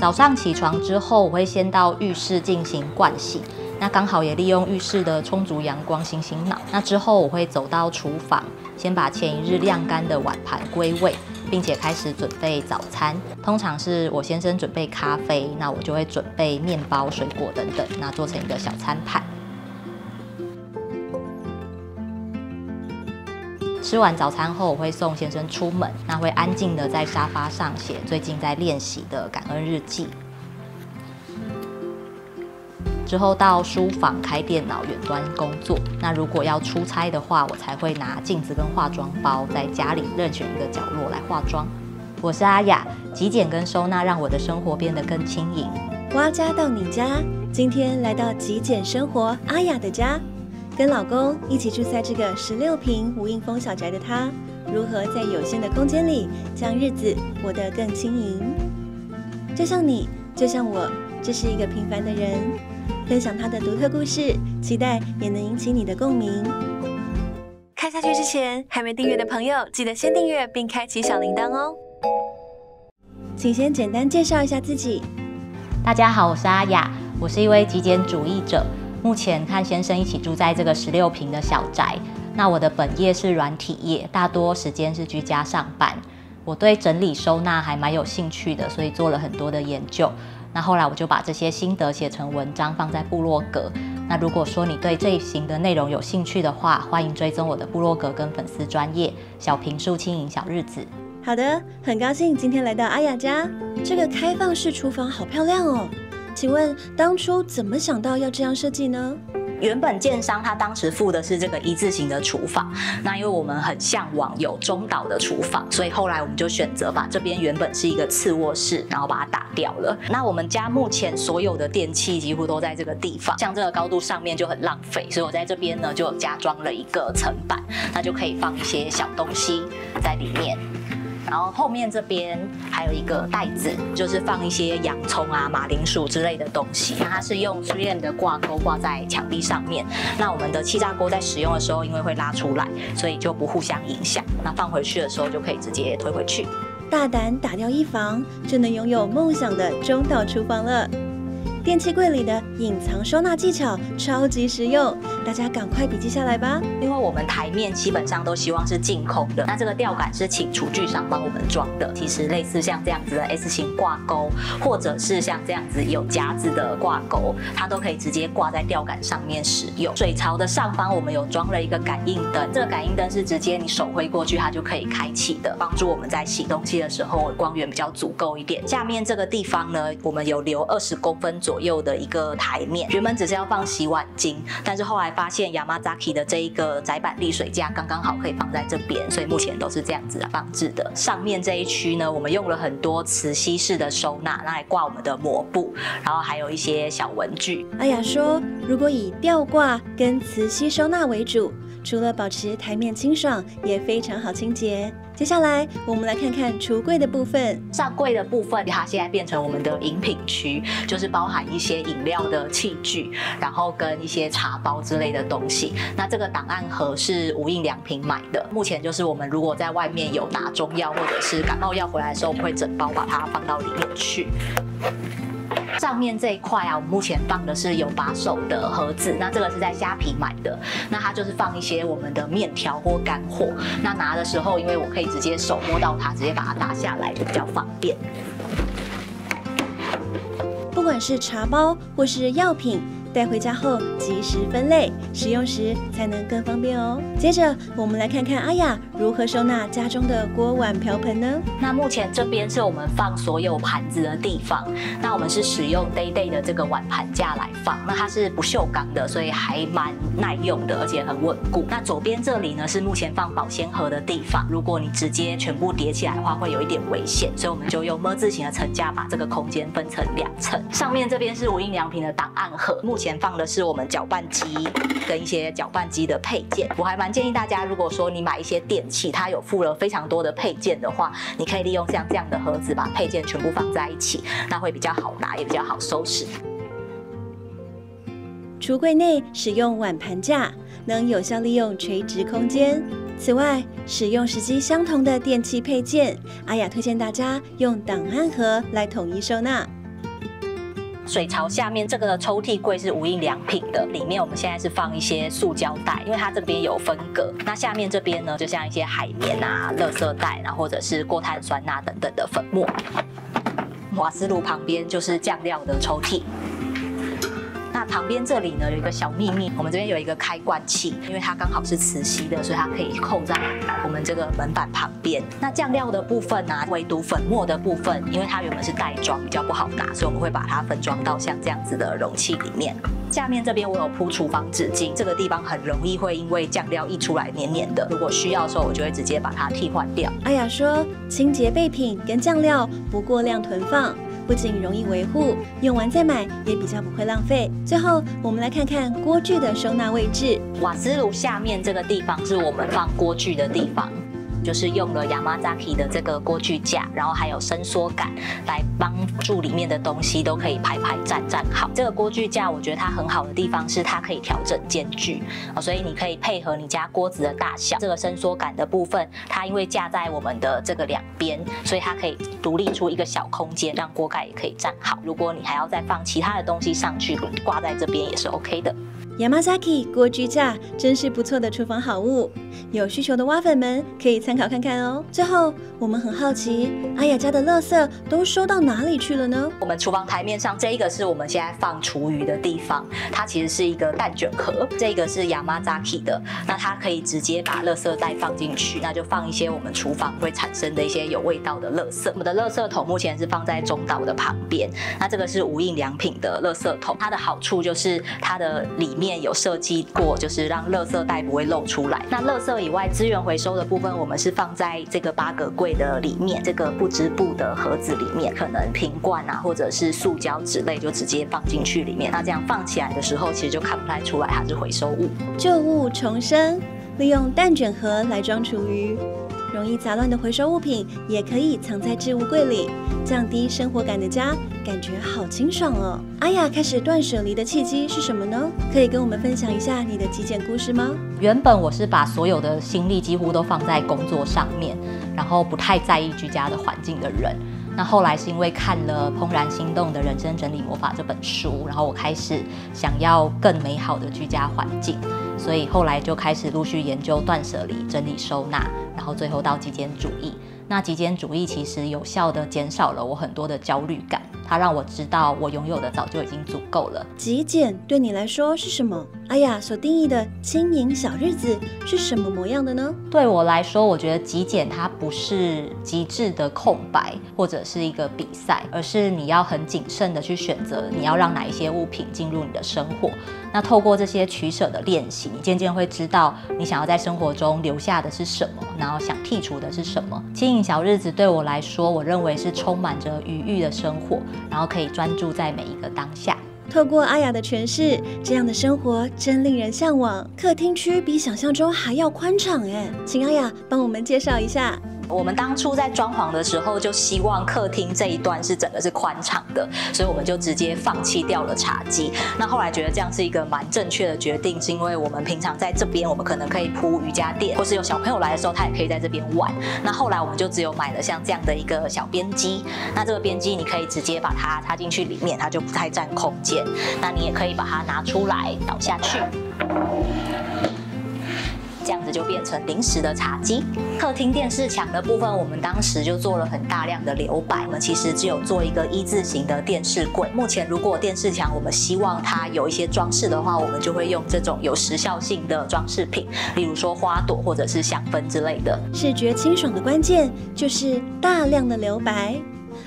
早上起床之后，我会先到浴室进行盥洗。那刚好也利用浴室的充足阳光醒醒脑。那之后我会走到厨房，先把前一日晾干的碗盘归位，并且开始准备早餐。通常是我先生准备咖啡，那我就会准备面包、水果等等，那做成一个小餐盘。吃完早餐后，我会送先生出门，那会安静的在沙发上写最近在练习的感恩日记。之后到书房开电脑远端工作。那如果要出差的话，我才会拿镜子跟化妆包，在家里任选一个角落来化妆。我是阿雅，极简跟收纳让我的生活变得更轻盈。挖家到你家，今天来到极简生活阿雅的家，跟老公一起住在这个16平无印风小宅的他，如何在有限的空间里将日子活得更轻盈？就像你，就像我，这是一个平凡的人。分享他的独特故事，期待也能引起你的共鸣。看下去之前，还没订阅的朋友，记得先订阅并开启小铃铛哦。请先简单介绍一下自己。大家好，我是阿雅，我是一位极简主义者，目前和先生一起住在这个16平的小宅。那我的本业是软体业，大多时间是居家上班。我对整理收纳还蛮有兴趣的，所以做了很多的研究。那后来我就把这些心得写成文章放在部落格。那如果说你对这一型的内容有兴趣的话，欢迎追踪我的部落格跟粉丝专页小平数轻盈小日子。好的，很高兴今天来到阿雅家。这个开放式厨房好漂亮哦，请问当初怎么想到要这样设计呢？原本建商他当时附的是这个一字型的厨房，那因为我们很向往有中岛的厨房，所以后来我们就选择把这边原本是一个次卧室，然后把它打掉了。那我们家目前所有的电器几乎都在这个地方，像这个高度上面就很浪费，所以我在这边呢就有加装了一个层板，那就可以放一些小东西在里面。然后后面这边还有一个袋子，就是放一些洋葱啊、马铃薯之类的东西。那它是用 3M 的挂钩挂在墙壁上面。那我们的气炸锅在使用的时候，因为会拉出来，所以就不互相影响。那放回去的时候就可以直接推回去。大胆打掉一房，就能拥有梦想的中岛厨房了。电器柜里的隐藏收纳技巧超级实用，大家赶快笔记下来吧。因为我们台面基本上都希望是净空的，那这个吊杆是请厨具商帮我们装的。其实类似像这样子的 S 型挂钩，或者是像这样子有夹子的挂钩，它都可以直接挂在吊杆上面使用。水槽的上方我们有装了一个感应灯，这个感应灯是直接你手挥过去它就可以开启的，帮助我们在洗东西的时候光源比较足够一点。下面这个地方呢，我们有留20公分左右的一个台面，原本只是要放洗碗巾，但是后来发现 Yamazaki 的这一个窄板沥水架刚刚好可以放在这边，所以目前都是这样子放置的。上面这一区呢，我们用了很多磁吸式的收纳，拿来挂我们的抹布，然后还有一些小文具。阿雅说，如果以吊挂跟磁吸收纳为主，除了保持台面清爽，也非常好清洁。接下来我们来看看橱柜的部分。上柜的部分，它现在变成我们的饮品区，就是包含一些饮料的器具，然后跟一些茶包之类的东西。那这个档案盒是无印良品买的，目前就是我们如果在外面有拿中药或者是感冒药回来的时候，我们会整包把它放到里面去。上面这一块啊，我们目前放的是有把手的盒子，那这个是在虾皮买的，那它就是放一些我们的面条或干货。那拿的时候，因为我可以直接手摸到它，直接把它打下来，就比较方便。不管是茶包或是药品，带回家后及时分类，使用时才能更方便哦。接着我们来看看阿雅如何收纳家中的锅碗瓢盆呢？那目前这边是我们放所有盘子的地方，那我们是使用 Day 的这个碗盘架来放，那它是不锈钢的，所以还蛮耐用的，而且很稳固。那左边这里呢是目前放保鲜盒的地方，如果你直接全部叠起来的话，会有一点危险，所以我们就用么字形的层架把这个空间分成2层。上面这边是无印良品的档案盒，目前放的是我们搅拌机跟一些搅拌机的配件。我还蛮建议大家，如果说你买一些电器，它有附了非常多的配件的话，你可以利用像这样的盒子把配件全部放在一起，那会比较好拿，也比较好收拾。橱柜内使用碗盘架，能有效利用垂直空间。此外，使用时机相同的电器配件，阿雅推荐大家用档案盒来统一收纳。水槽下面这个抽屉柜是无印良品的，里面我们现在是放一些塑胶袋，因为它这边有分隔。那下面这边呢，就像一些海绵啊、垃圾袋，然后或者是过碳酸钠等等的粉末。瓦斯炉旁边就是酱料的抽屉。那旁边这里呢有一个小秘密，我们这边有一个开罐器，因为它刚好是磁吸的，所以它可以扣在我们这个门板旁边。那酱料的部分呢，唯独粉末的部分，因为它原本是袋装，比较不好拿，所以我们会把它分装到像这样子的容器里面。下面这边我有铺厨房纸巾，这个地方很容易会因为酱料溢出来黏黏的，如果需要的时候，我就会直接把它替换掉。阿雅说，清洁备品跟酱料不过量囤放，不仅容易维护，用完再买也比较不会浪费。最后，我们来看看锅具的收纳位置。瓦斯炉下面这个地方是我们放锅具的地方。就是用了 Yamazaki 的这个锅具架，然后还有伸缩杆来帮助里面的东西都可以排站好。这个锅具架我觉得它很好的地方是它可以调整间距，所以你可以配合你家锅子的大小。这个伸缩杆的部分，它因为架在我们的这个两边，所以它可以独立出一个小空间，让锅盖也可以站好。如果你还要再放其他的东西上去，挂在这边也是 OK 的。Yamazaki 锅具架真是不错的厨房好物，有需求的蛙粉们可以参考看看哦。最后，我们很好奇，阿雅家的垃圾都收到哪里去了呢？我们厨房台面上这一个是我们现在放厨余的地方，它其实是一个蛋卷盒，这个是 Yamazaki 的，那它可以直接把垃圾袋放进去，那就放一些我们厨房会产生的一些有味道的垃圾。我们的垃圾桶目前是放在中岛的旁边，那这个是无印良品的垃圾桶，它的好处就是它的里面有设计过，就是让垃圾袋不会漏出来。那垃圾以外，资源回收的部分，我们是放在这个8个柜的里面，这个不织布的盒子里面，可能瓶罐啊，或者是塑胶纸类，就直接放进去里面。那这样放起来的时候，其实就看不太出来它是回收物。旧物重生，利用蛋卷盒来装厨余。容易杂乱的回收物品也可以藏在置物柜里，降低生活感的家，感觉好清爽哦。阿雅开始断舍离的契机是什么呢？可以跟我们分享一下你的极简故事吗？原本我是把所有的心力几乎都放在工作上面，然后不太在意居家的环境的人。那后来是因为看了《怦然心动的人生整理魔法》这本书，然后我开始想要更美好的居家环境，所以后来就开始陆续研究断舍离、整理收纳，然后最后到极简主义。那极简主义其实有效地减少了我很多的焦虑感，它让我知道我拥有的早就已经足够了。极简对你来说是什么？阿雅所定义的轻盈小日子是什么模样的呢？对我来说，我觉得极简它不是极致的空白或者是一个比赛，而是你要很谨慎的去选择你要让哪一些物品进入你的生活。那透过这些取舍的练习，你渐渐会知道你想要在生活中留下的是什么，然后想剔除的是什么。轻盈小日子对我来说，我认为是充满着余裕的生活，然后可以专注在每一个当下。透过阿雅的诠释，这样的生活真令人向往。客厅区比想象中还要宽敞哎，请阿雅帮我们介绍一下。我们当初在装潢的时候，就希望客厅这一段是整个是宽敞的，所以我们就直接放弃掉了茶几。那后来觉得这样是一个蛮正确的决定，是因为我们平常在这边，我们可能可以铺瑜伽垫，或是有小朋友来的时候，他也可以在这边玩。那后来我们就只有买了像这样的一个小边机，那这个边机你可以直接把它插进去里面，它就不太占空间。那你也可以把它拿出来倒下去。这样子就变成临时的茶几。客厅电视墙的部分，我们当时就做了很大量的留白。我们其实只有做一个一字形的电视柜。目前如果电视墙我们希望它有一些装饰的话，我们就会用这种有时效性的装饰品，例如说花朵或者是香氛之类的。视觉清爽的关键就是大量的留白。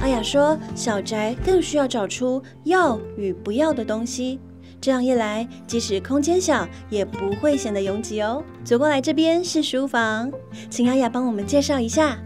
阿雅说，小宅更需要找出要与不要的东西。这样一来，即使空间小，也不会显得拥挤哦。走过来，这边是书房，请阿雅帮我们介绍一下。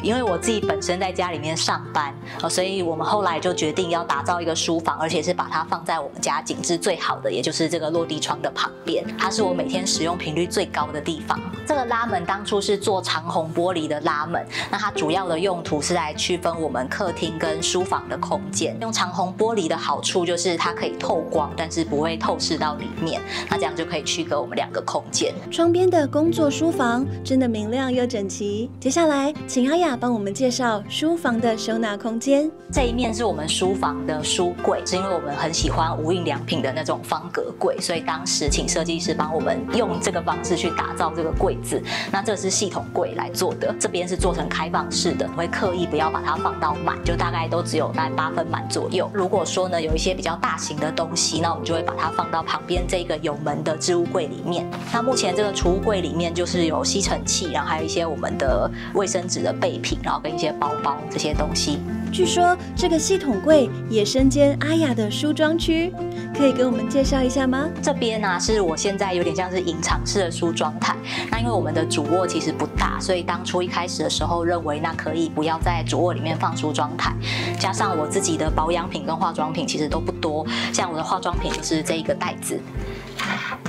因为我自己本身在家里面上班，所以我们后来就决定要打造一个书房，而且是把它放在我们家景致最好的，也就是这个落地窗的旁边。它是我每天使用频率最高的地方。这个拉门当初是做长虹玻璃的拉门，那它主要的用途是来区分我们客厅跟书房的空间。用长虹玻璃的好处就是它可以透光，但是不会透视到里面，那这样就可以区隔我们两个空间。窗边的工作书房真的明亮又整齐。接下来，请阿雅帮我们介绍书房的收纳空间。这一面是我们书房的书柜，是因为我们很喜欢无印良品的那种方格柜，所以当时请设计师帮我们用这个方式去打造这个柜子。那这是系统柜来做的，这边是做成开放式的，我会刻意不要把它放到满，就大概都只有大概8分满左右。如果说呢有一些比较大型的东西，那我们就会把它放到旁边这个有门的置物柜里面。那目前这个储物柜里面就是有吸尘器，然后还有一些我们的卫生纸的备品，然后跟一些包包这些东西。据说这个系统柜也身兼阿雅的梳妆区，可以给我们介绍一下吗？这边呢是我现在有点像是隐藏式的梳妆台。那因为我们的主卧其实不大，所以当初一开始的时候认为那可以不要在主卧里面放梳妆台，加上我自己的保养品跟化妆品其实都不多，像我的化妆品就是这一个袋子。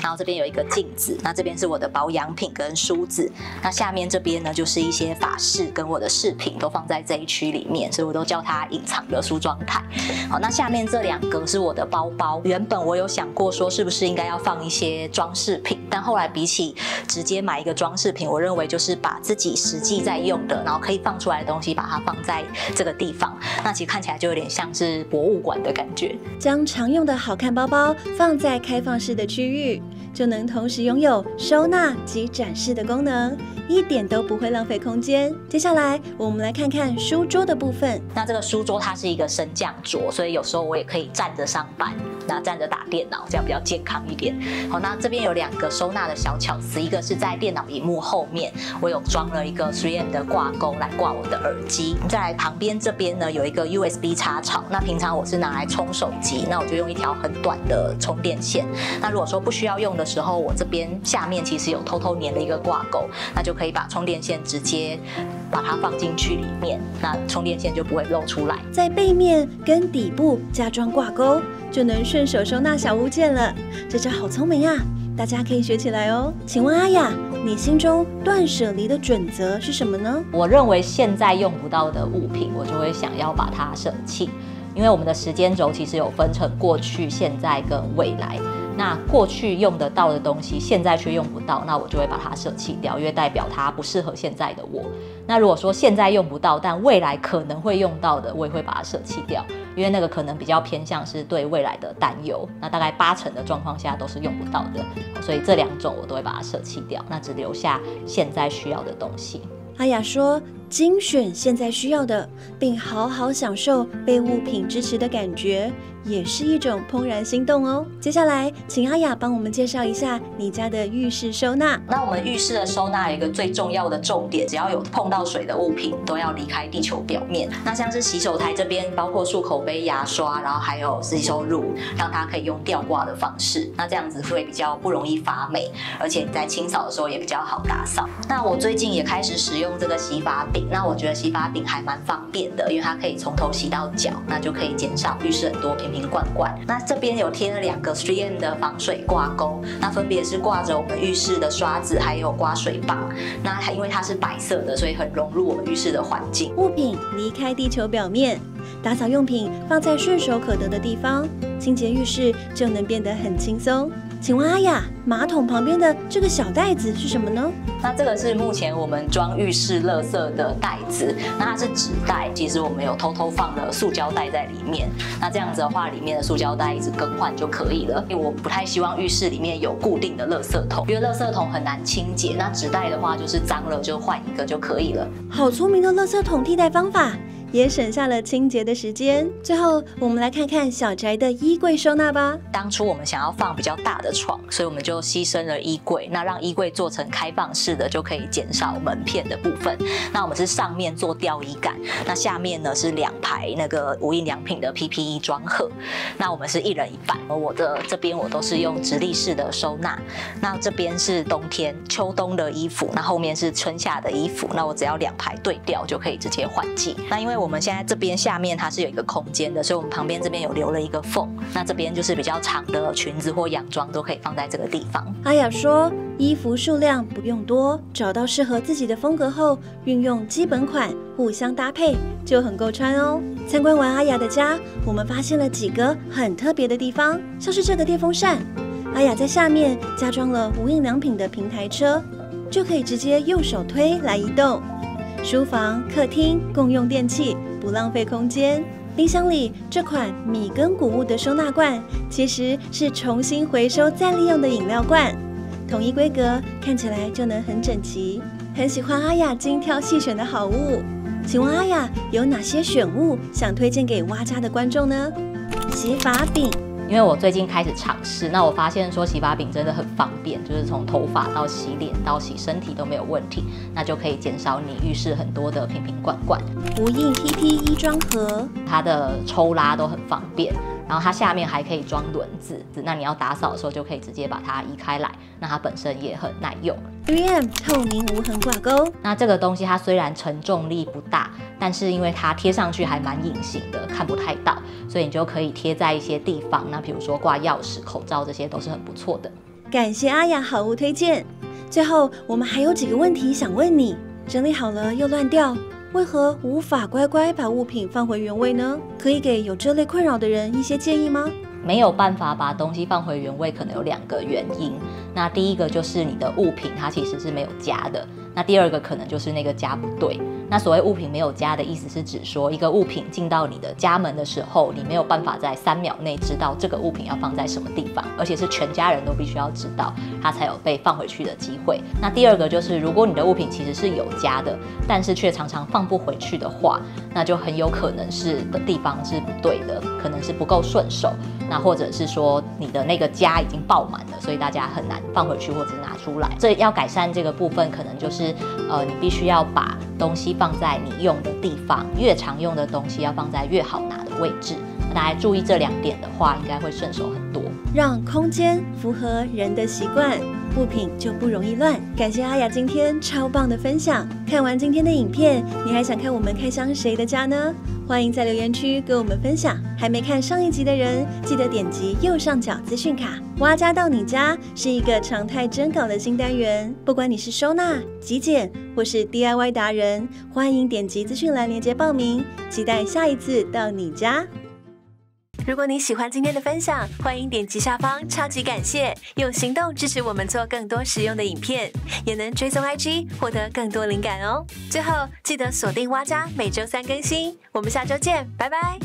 然后这边有一个镜子，那这边是我的保养品跟梳子，那下面这边呢就是一些发饰跟我的饰品都放在这一区里面，所以我都叫它隐藏的梳妆台。好，那下面这2个是我的包包，原本我有想过说是不是应该要放一些装饰品，但后来比起直接买一个装饰品，我认为就是把自己实际在用的，然后可以放出来的东西把它放在这个地方，那其实看起来就有点像是博物馆的感觉。将常用的好看包包放在开放式的区域，就能同时拥有收纳及展示的功能，一点都不会浪费空间。接下来我们来看看书桌的部分。那这个书桌它是一个升降桌，所以有时候我也可以站着上班，那站着打电脑，这样比较健康一点。好，那这边有2个收纳的小巧思，一个是在电脑萤幕后面，我有装了一个 3M 的挂钩来挂我的耳机。再来旁边这边呢有一个 USB 插槽，那平常我是拿来充手机，那我就用一条很短的充电线。那如果说不需要用的时候，我这边下面其实有偷偷粘了一个挂钩，那就可以把充电线直接把它放进去里面，那充电线就不会露出来。在背面跟底部加装挂钩，就能顺手收纳小物件了。这招好聪明啊，大家可以学起来哦。请问阿雅，你心中断舍离的准则是什么呢？我认为现在用不到的物品，我就会想要把它舍弃，因为我们的时间轴其实有分成过去、现在跟未来。那过去用得到的东西，现在却用不到，那我就会把它舍弃掉，因为代表它不适合现在的我。那如果说现在用不到，但未来可能会用到的，我也会把它舍弃掉，因为那个可能比较偏向是对未来的担忧。那大概80%的状况下都是用不到的，所以这2种我都会把它舍弃掉，那只留下现在需要的东西。阿雅说，精选现在需要的，并好好享受被物品支持的感觉，也是一种怦然心动哦。接下来，请阿雅帮我们介绍一下你家的浴室收纳。那我们浴室的收纳有一个最重要的重点，只要有碰到水的物品，都要离开地球表面。那像是洗手台这边，包括漱口杯、牙刷，然后还有吸收乳，让它可以用吊挂的方式，那这样子会比较不容易发霉，而且你在清扫的时候也比较好打扫。那我最近也开始使用这个洗发饼，那我觉得洗发饼还蛮方便的，因为它可以从头洗到脚，那就可以减少浴室很多瓶瓶罐罐。那这边有贴了2个 3M 的防水挂钩，那分别是挂着我们浴室的刷子，还有刮水棒。那因为它是白色的，所以很融入我们浴室的环境。物品离开地球表面，打扫用品放在顺手可得的地方，清洁浴室就能变得很轻松。请问阿雅，马桶旁边的这个小袋子是什么呢？那这个是目前我们装浴室垃圾的袋子，那它是纸袋，其实我们有偷偷放了塑胶袋在里面。那这样子的话，里面的塑胶袋一直更换就可以了。因为我不太希望浴室里面有固定的垃圾桶，因为垃圾桶很难清洁。那纸袋的话，就是脏了就换一个就可以了。好聪明的垃圾桶替代方法，也省下了清洁的时间。最后，我们来看看小宅的衣柜收纳吧。当初我们想要放比较大的床，所以我们就牺牲了衣柜。那让衣柜做成开放式的，就可以减少门片的部分。那我们是上面做吊衣杆，那下面呢是2排那个无印良品的 PPE 装盒。那我们是1人1半。我的这边我都是用直立式的收纳。那这边是冬天、秋冬的衣服，那后面是春夏的衣服。那我只要2排对调就可以直接换季。那因为我们现在这边下面它是有一个空间的，所以我们旁边这边有留了一个缝。那这边就是比较长的裙子或洋装都可以放在这个地方。阿雅说，衣服数量不用多，找到适合自己的风格后，运用基本款互相搭配就很够穿哦。参观完阿雅的家，我们发现了几个很特别的地方，像是这个电风扇，阿雅在下面加装了无印良品的平台车，就可以直接用手推来移动。书房、客厅共用电器，不浪费空间。冰箱里这款米跟谷物的收纳罐，其实是重新回收再利用的饮料罐，统一规格，看起来就能很整齐。很喜欢阿雅精挑细选的好物，请问阿雅有哪些选物想推荐给蛙家的观众呢？洗发饼。因为我最近开始尝试，那我发现说洗发饼真的很方便，就是从头发到洗脸到洗身体都没有问题，那就可以减少你浴室很多的瓶瓶罐罐。无印 PP 衣装盒，它的抽拉都很方便，然后它下面还可以装轮子，那你要打扫的时候就可以直接把它移开来，那它本身也很耐用。3M 透明无痕挂钩，那这个东西它虽然承重力不大，但是因为它贴上去还蛮隐形的，看不太到，所以你就可以贴在一些地方，那比如说挂钥匙、口罩这些都是很不错的。感谢阿雅好物推荐。最后我们还有几个问题想问你，整理好了又乱掉，为何无法乖乖把物品放回原位呢？可以给有这类困扰的人一些建议吗？没有办法把东西放回原位，可能有2个原因。那第一个就是你的物品它其实是没有夹的，那第二个可能就是那个夹不对。那所谓物品没有夹的意思是指说，一个物品进到你的家门的时候，你没有办法在3秒内知道这个物品要放在什么地方，而且是全家人都必须要知道，它才有被放回去的机会。那第二个就是，如果你的物品其实是有夹的，但是却常常放不回去的话，那就很有可能是的地方是不对的，可能是不够顺手，那或者是说你的那个夹已经爆满了，所以大家很难放回去或者是拿出来。这要改善这个部分，可能就是你必须要把东西放在你用的地方，越常用的东西要放在越好拿的位置。那大家注意这2点的话，应该会顺手很多。让空间符合人的习惯，物品就不容易乱。感谢阿雅今天超棒的分享。看完今天的影片，你还想看我们开箱谁的家呢？欢迎在留言区跟我们分享。还没看上一集的人，记得点击右上角资讯卡。蛙家到你家是一个常态征稿的新单元，不管你是收纳、极简或是 DIY 达人，欢迎点击资讯栏连结报名，期待下一次到你家。如果你喜欢今天的分享，欢迎点击下方超级感谢，用行动支持我们做更多实用的影片，也能追踪 IG 获得更多灵感哦。最后记得锁定蛙家，每周3更新，我们下周见，拜拜。